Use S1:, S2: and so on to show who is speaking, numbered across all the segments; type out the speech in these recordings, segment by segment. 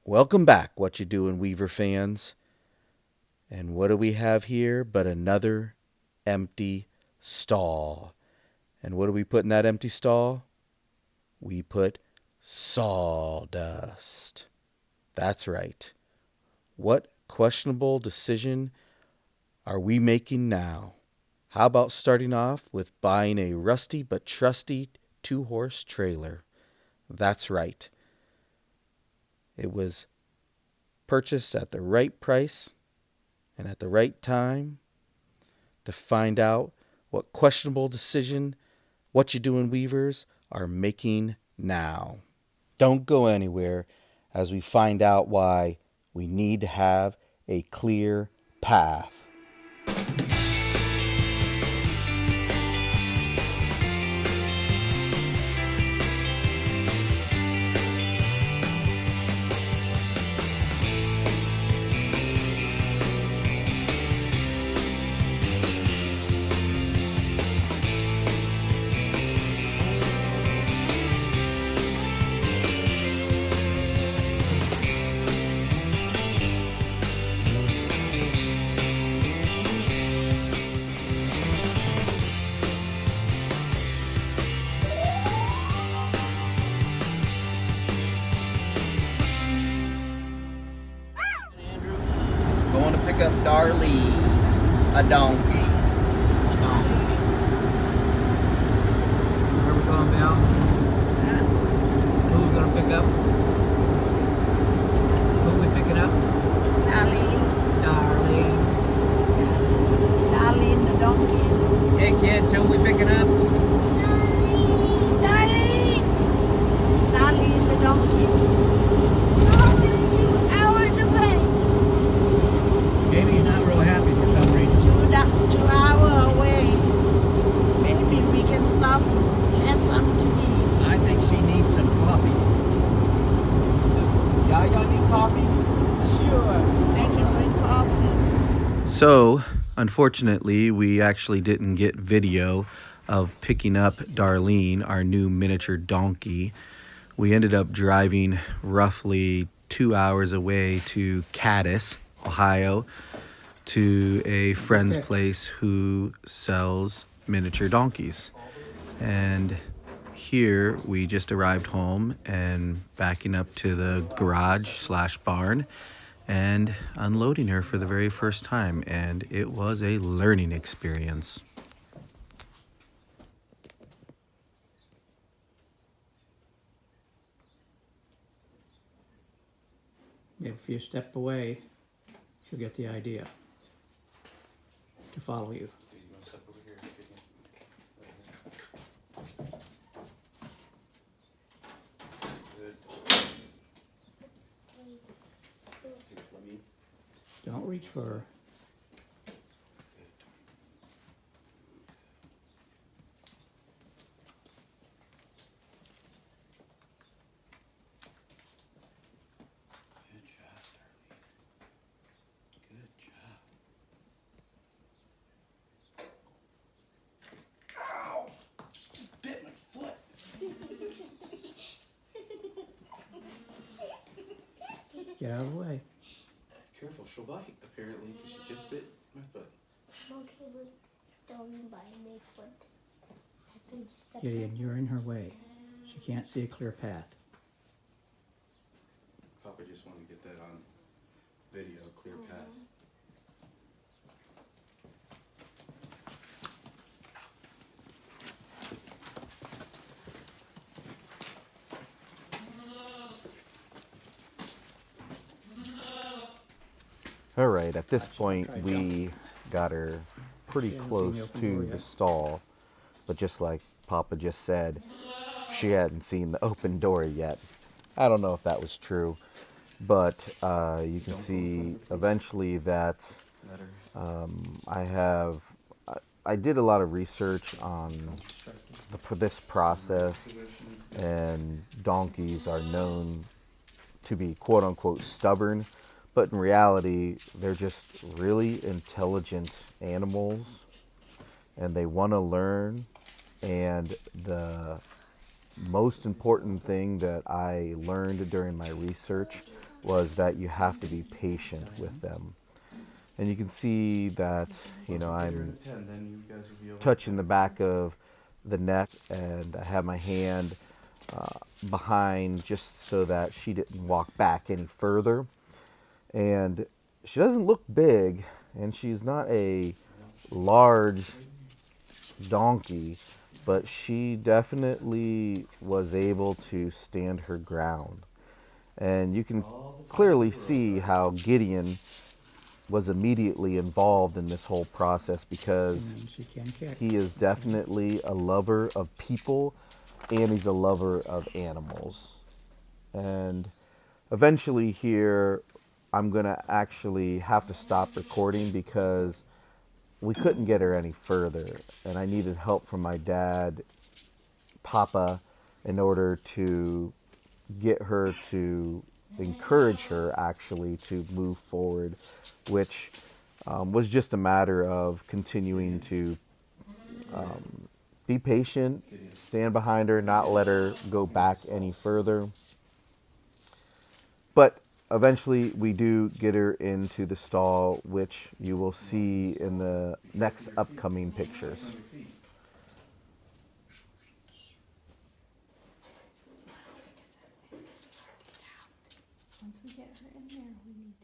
S1: Welcome back, What You Doin' Weaver fans. And what do we have here but another empty stall? And what do we put in that empty stall? We put sawdust. That's right. What questionable decision are we making now? How about starting off with buying a rusty but trusty 2-horse trailer? That's right. It was purchased at the right price and at the right time to find out what questionable decision What You Doin' Weavers are making now. Don't go anywhere as we find out why we need to have a clear path. Going to pick up Darlene, a donkey.
S2: Where we going, Bill? Who we gonna pick up? Who we picking up?
S3: Darlene.
S2: Darlene.
S3: Darlene the donkey.
S2: Hey kids, who we picking up?
S3: Darlene. Darlene the donkey.
S4: Oh, it's 2 hours away.
S2: Jamie's not real happy for some reason.
S3: 2 hours away. Maybe we can stop and have something to eat.
S2: I think she needs some coffee.
S1: Y'all need coffee?
S3: Sure. They can drink coffee.
S1: So, unfortunately, we actually didn't get video of picking up Darlene, our new miniature donkey. We ended up driving roughly 2 hours away to Cadiz, Ohio, to a friend's place who sells miniature donkeys. And here we just arrived home and backing up to the garage/barn and unloading her for the very first time, and it was a learning experience.
S2: If you step away, she'll get the idea to follow you. Don't reach for her.
S1: Good job, Darlene. Good job. Ow! Just bit my foot.
S2: Get out of the way.
S1: Careful, she'll bite, apparently, because she just bit my foot.
S4: Okay, but don't bite me foot. I can step
S2: Gideon, you're in her way. She can't see a clear path.
S1: Papa just wanted to get that on video, clear path. All right, at this point, we got her pretty close to the stall, but just like Papa just said, she hadn't seen the open door yet. I don't know if that was true, but you can see eventually that I did a lot of research on this process, and donkeys are known to be quote unquote stubborn, but in reality, they're just really intelligent animals and they want to learn. And the most important thing that I learned during my research was that you have to be patient with them. And you can see that, I'm touching the back of the neck, and I have my hand behind just so that she didn't walk back any further. And she doesn't look big, and she's not a large donkey, but she definitely was able to stand her ground. And you can clearly see how Gideon was immediately involved in this whole process, because
S2: And she can kick.
S1: he is definitely a lover of people and he's a lover of animals. And eventually here, I'm going to actually have to stop recording because we couldn't get her any further. And I needed help from my dad, Papa, in order to get her to encourage her actually to move forward, which was just a matter of continuing to be patient, stand behind her, not let her go back any further. But eventually we do get her into the stall, which you will see in the next upcoming pictures.
S5: Once we get her in there, we need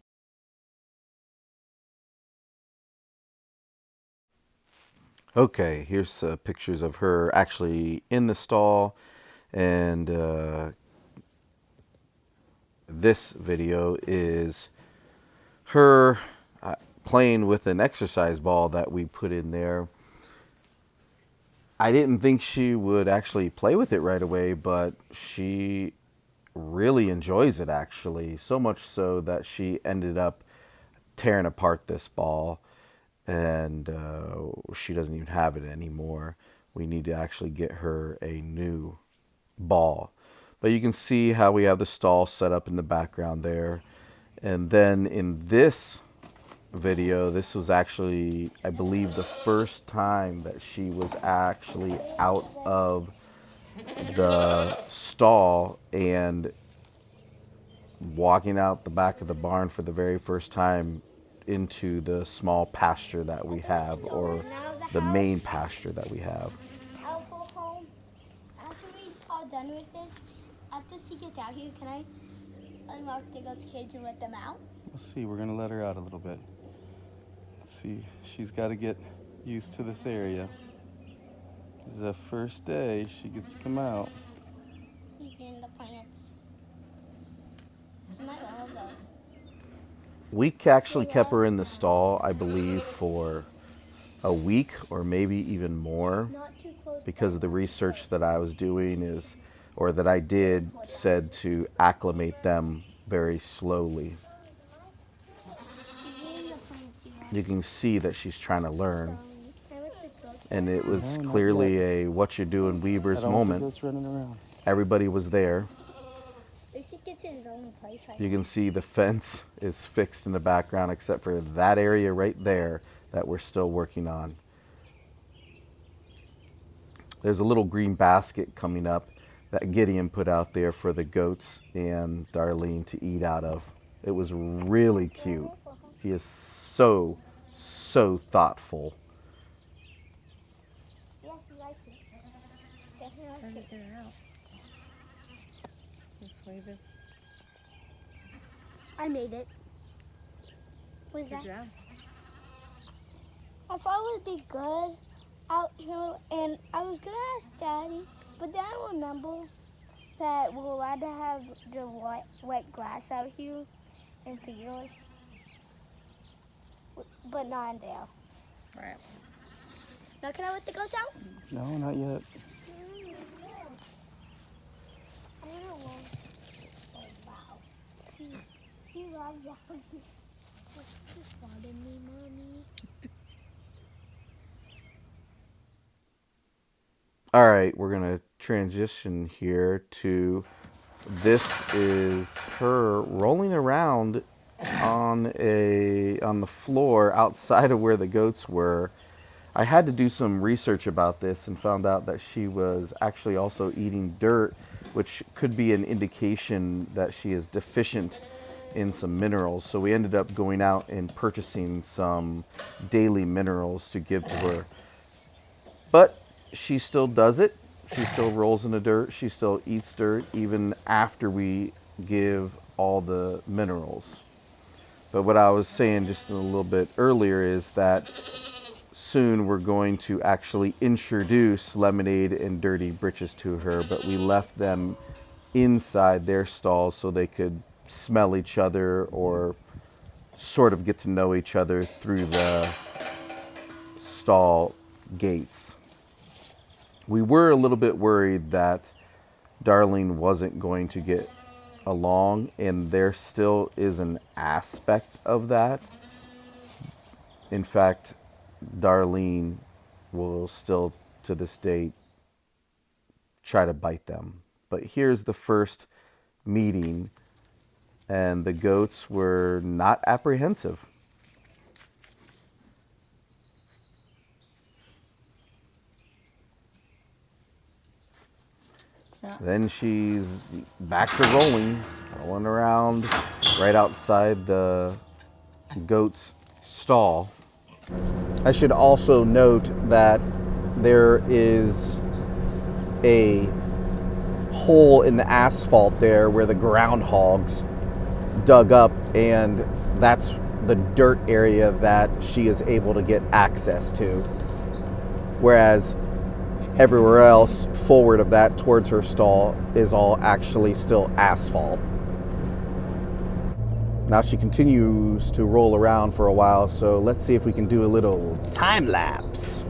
S1: Okay, here's pictures of her actually in the stall, and this video is her playing with an exercise ball that we put in there. I didn't think she would actually play with it right away, but she really enjoys it actually, so much so that she ended up tearing apart this ball, and she doesn't even have it anymore. We need to actually get her a new ball. But you can see how we have the stall set up in the background there. And then in this video, this was actually, I believe, the first time that she was actually out of the stall and walking out the back of the barn for the very first time into the small pasture that we have, or the main pasture that we have.
S4: I'll go home. After we are done with this, after she gets out here, can I unlock the goat's cage and let them out?
S6: We'll see. We're going to let her out a little bit. Let's see. She's got to get used to this area. This is the first day she gets to come out.
S4: He's in the plants. She might love those.
S1: We actually kept her in the stall, I believe, for a week or maybe even more,
S4: Not too close.
S1: because the research that I was doing is, or that I did, said to acclimate them very slowly.
S4: She's in the plants, you know.
S1: You can see that she's trying to learn,
S4: Can I let the goats
S1: and it was
S6: No, not
S1: clearly
S6: yet.
S1: a Whatcha Doin'
S6: I
S1: Weavers
S6: don't want the
S1: moment.
S6: goats running around.
S1: Everybody was there.
S4: At least he gets his own place right
S1: You can see the fence is fixed in the background, except for that area right there that we're still working on. There's a little green basket coming up that Gideon put out there for the goats and Darlene to eat out of. It was really cute. He is so thoughtful.
S4: Yeah, she likes it. Definitely
S5: Try
S4: likes
S5: to
S4: it.
S5: get her out. Good flavor.
S4: I made it. What's
S5: Good
S4: that?
S5: job.
S4: I thought it would be good out here, and I was gonna ask Daddy, but then I remember that we're allowed to have the wet grass out here in fields, but not in there.
S5: Right.
S4: Now can I let the goats out?
S6: No, not yet.
S4: I don't know. Oh wow. He loves out here. He's following me, Mommy.
S1: All right, we're gonna transition here to, this is her rolling around on the floor outside of where the goats were. I had to do some research about this and found out that she was actually also eating dirt, which could be an indication that she is deficient in some minerals. So we ended up going out and purchasing some daily minerals to give to her. But she still does it. She still rolls in the dirt. She still eats dirt even after we give all the minerals. But what I was saying just a little bit earlier is that soon we're going to actually introduce Lemonade and Dirty Britches to her, but we left them inside their stalls so they could smell each other or sort of get to know each other through the stall gates. We were a little bit worried that Darlene wasn't going to get along, and there still is an aspect of that. In fact, Darlene will still to this date try to bite them. But here's the first meeting, and the goats were not apprehensive.
S3: So,
S1: Then she's back to rolling around right outside the goat's stall. I should also note that there is a hole in the asphalt there where the groundhogs dug up, and that's the dirt area that she is able to get access to. Whereas everywhere else forward of that towards her stall is all actually still asphalt. Now she continues to roll around for a while, so let's see if we can do a little time lapse.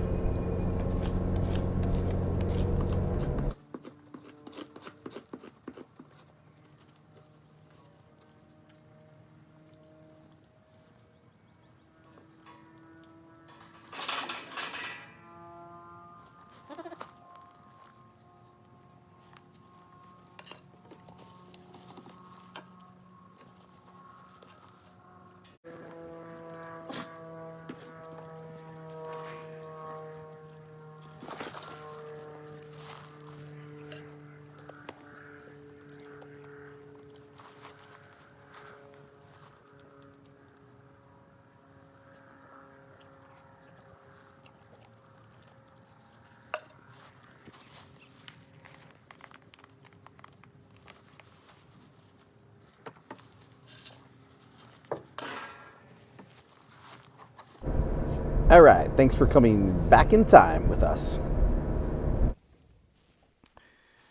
S1: All right, thanks for coming back in time with us.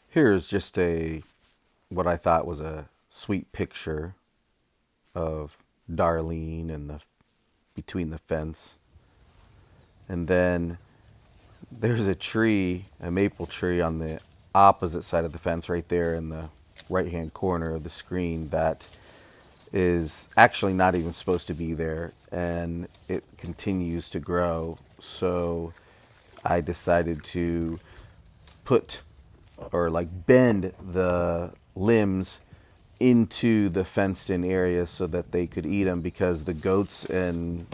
S1: Here's just what I thought was a sweet picture of Darlene and between the fence. And then there's a maple tree on the opposite side of the fence right there in the right-hand corner of the screen that is actually not even supposed to be there, and it continues to grow. So I decided to bend the limbs into the fenced in area so that they could eat them, because the goats, and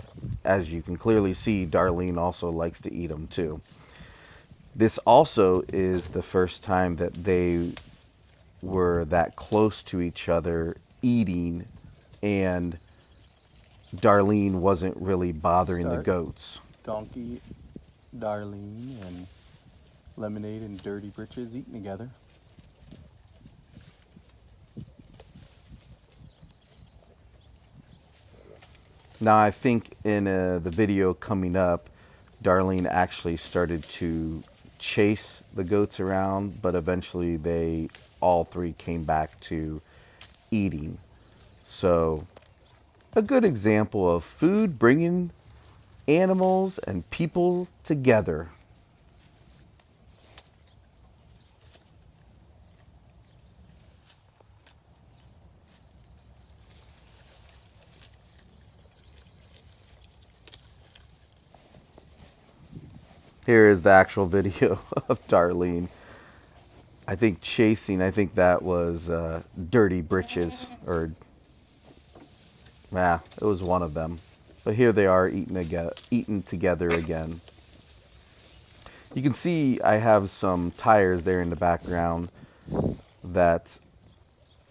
S1: as you can clearly see, Darlene also likes to eat them too. This also is the first time that they were that close to each other eating, and Darlene wasn't really bothering the goats.
S6: Donkey, Darlene, and Lemonade and Dirty Britches eating together.
S1: Now I think in the video coming up, Darlene actually started to chase the goats around, but eventually all three came back to eating. So a good example of food bringing animals and people together. Here is the actual video of Darlene. I think that was Dirty Britches, or it was one of them. But here they are eating together again. You can see I have some tires there in the background that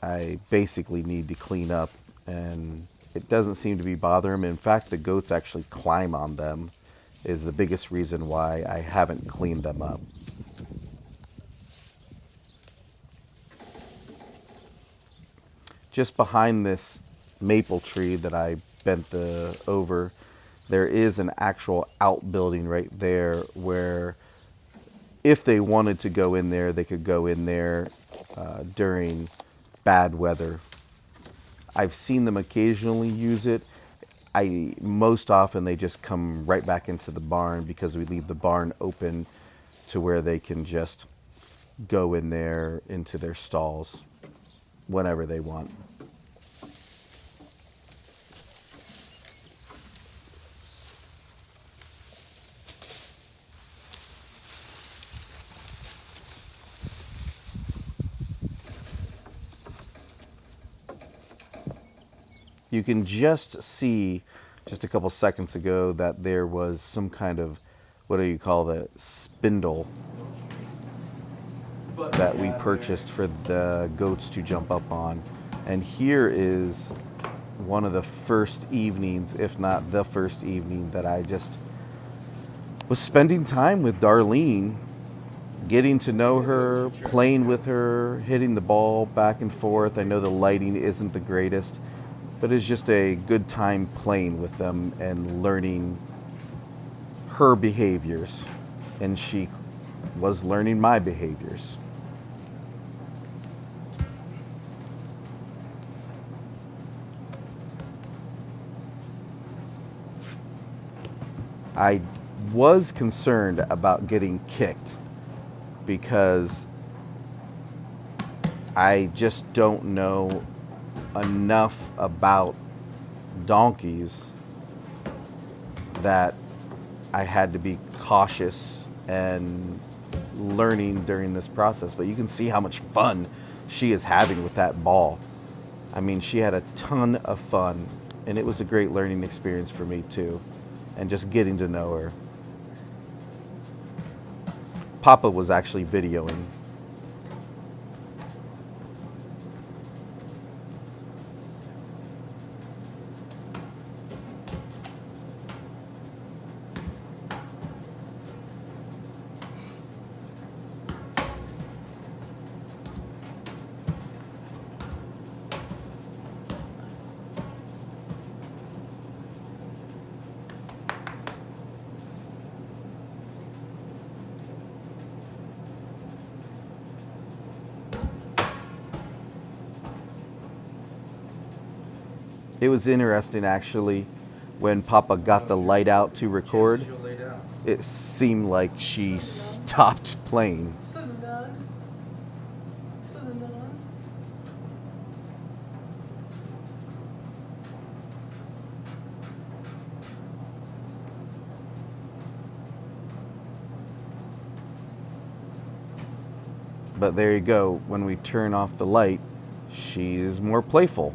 S1: I basically need to clean up and it doesn't seem to be bothering them. In fact, the goats actually climb on them, is the biggest reason why I haven't cleaned them up. Just behind this maple tree that I bent over, there is an actual outbuilding right there where if they wanted to go in there, they could go in there during bad weather. I've seen them occasionally use it. Most often they just come right back into the barn because we leave the barn open to where they can just go in there into their stalls whenever they want. You can just see, just a couple seconds ago, that there was some kind of, what do you call it, spindle that we purchased for the goats to jump up on. And here is one of the first evenings, if not the first evening, that I just was spending time with Darlene, getting to know her, playing with her, hitting the ball back and forth. I know the lighting isn't the greatest, but it's just a good time playing with them and learning her behaviors. And she was learning my behaviors. I was concerned about getting kicked because I just don't know enough about donkeys that I had to be cautious and learning during this process. But you can see how much fun she is having with that ball. I mean, she had a ton of fun, and it was a great learning experience for me too, and just getting to know her. Papa was actually videoing. It was interesting, actually, when Papa got the light out to record. It seemed like she stopped playing. But there you go. When we turn off the light, she is more playful.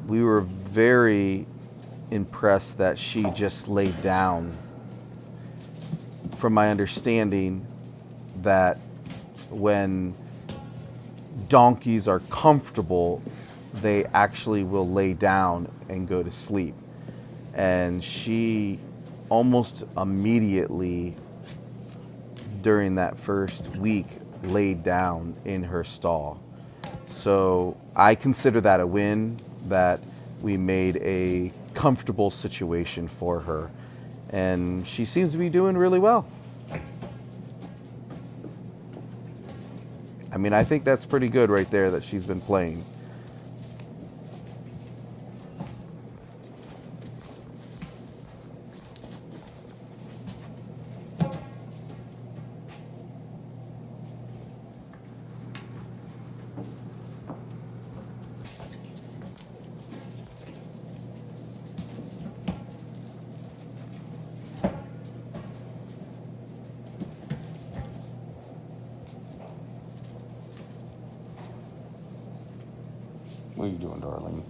S1: We were very impressed that she just laid down. From my understanding, that when donkeys are comfortable, they actually will lay down and go to sleep. And she almost immediately, during that first week, laid down in her stall. So I consider that a win, that we made a comfortable situation for her. And she seems to be doing really well. I mean, I think that's pretty good right there that she's been playing. What are you doing, Darlene?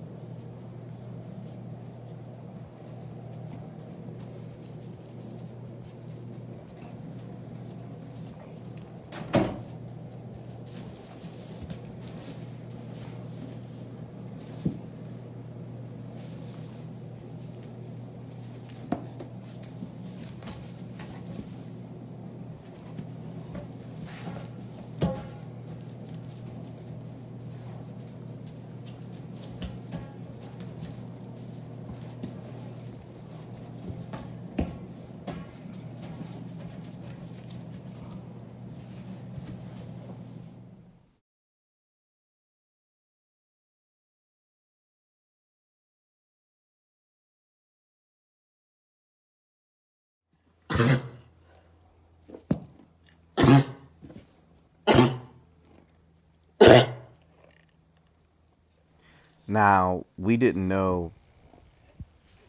S1: Now, we didn't know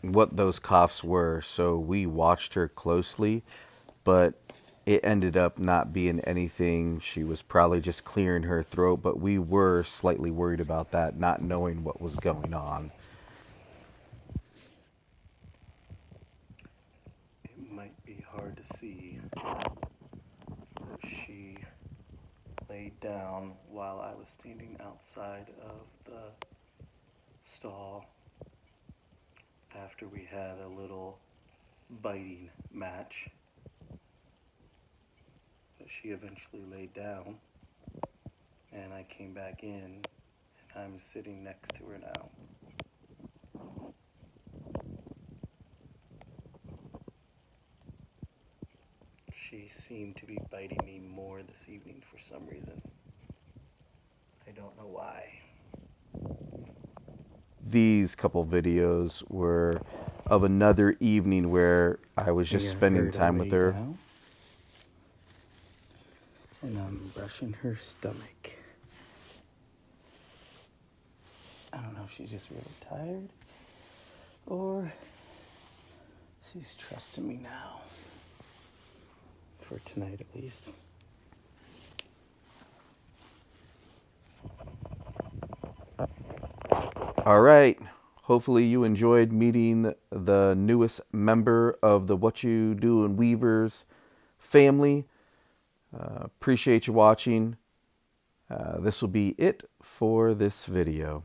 S1: what those coughs were, so we watched her closely, but it ended up not being anything. She was probably just clearing her throat, but we were slightly worried about that, not knowing what was going on.
S6: It might be hard to see that she laid down while I was standing outside of the stall after we had a little biting match. But she eventually laid down, and I came back in, and I'm sitting next to her now. She seemed to be biting me more this evening for some reason. I don't know why.
S1: These couple videos were of another evening where I was just spending time with her.
S6: Down, and I'm brushing her stomach. I don't know if she's just really tired or she's trusting me now. For tonight at least.
S1: All right. Hopefully you enjoyed meeting the newest member of the What You Doin' Weavers family. Appreciate you watching. This will be it for this video.